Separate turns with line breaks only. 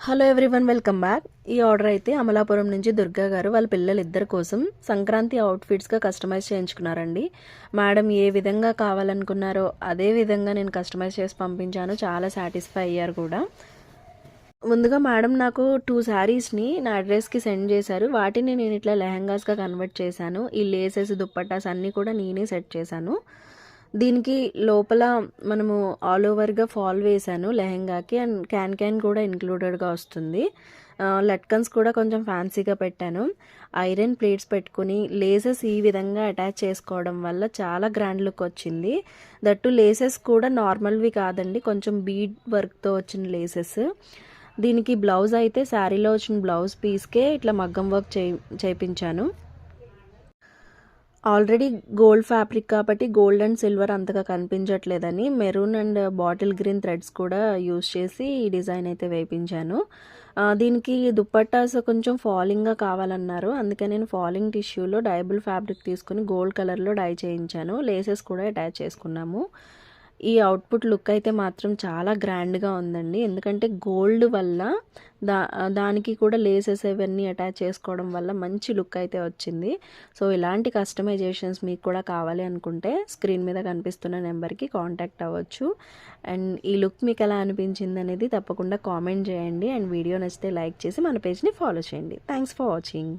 Hello everyone, welcome back. ఈ order అయితే అమలాపురం నుంచి దుర్గా గారు వాళ్ళ పిల్లలిద్దరి కోసం సంక్రాంతి అవుట్ఫిట్స్గా కస్టమైజ్ చేయించుకున్నారండి. మేడం ఏ విధంగా కావాలనుకున్నారో అదే విధంగా నేను కస్టమైజ్ చేసి పంపించాను. చాలా సాటిస్ఫై అయ్యారు కూడా. ముందుగా మేడం నాకు 2 శారీస్ని నా అడ్రస్కి సెండ్ చేశారు. వాటిని నేను ఇట్లా లెహంగాస్గా కన్వర్ట్ చేశాను. ఈ లేసెస్ దుప్పట్టాస్ అన్నీ కూడా నేనే సెట్ చేశాను. దీనికి లోపల మనము ఆల్ ఓవర్గా ఫాల్ వేసాను లెహంగాకి, అండ్ క్యాన్ కూడా ఇంక్లూడెడ్గా వస్తుంది. లట్కన్స్ కూడా కొంచెం ఫ్యాన్సీగా పెట్టాను. ఐరన్ ప్లేట్స్ పెట్టుకుని లేసెస్ ఈ విధంగా అటాచ్ చేసుకోవడం వల్ల చాలా గ్రాండ్ లుక్ వచ్చింది. దట్టు లేసెస్ కూడా నార్మల్వి కాదండి, కొంచెం బీడ్ వర్క్తో వచ్చిన లేసెస్. దీనికి బ్లౌజ్ అయితే శారీలో వచ్చిన బ్లౌజ్ పీస్కే ఇట్లా మగ్గం వర్క్ చేయించాను. ఆల్రెడీ గోల్డ్ ఫ్యాబ్రిక్ కాబట్టి గోల్డ్ అండ్ సిల్వర్ అంతగా కనిపించట్లేదని maroon and bottle green threads కూడా యూస్ చేసి ఈ డిజైన్ అయితే వేయించాను. దీనికి దుప్పట్టాస్ కొంచెం ఫాలింగ్గా కావాలన్నారు, అందుకే నేను ఫాలింగ్ టిష్యూలో డైబుల్ ఫ్యాబ్రిక్ తీసుకుని గోల్డ్ కలర్లో డై చేయించాను. లేసెస్ కూడా అటాచ్ చేసుకున్నాము. ఈ అవుట్పుట్ లుక్ అయితే మాత్రం చాలా గ్రాండ్గా ఉందండి, ఎందుకంటే గోల్డ్ వల్ల దానికి కూడా లేసెస్ ఇవన్నీ అటాచ్ చేసుకోవడం వల్ల మంచి లుక్ అయితే వచ్చింది. సో ఇలాంటి కస్టమైజేషన్స్ మీకు కూడా కావాలి అనుకుంటే స్క్రీన్ మీద కనిపిస్తున్న నెంబర్కి కాంటాక్ట్ అవ్వచ్చు. అండ్ ఈ లుక్ మీకు ఎలా అనిపించింది అనేది తప్పకుండా కామెంట్ చేయండి. అండ్ వీడియో నచ్చితే లైక్ చేసి మన పేజ్ని ఫాలో చేయండి. Thanks for watching.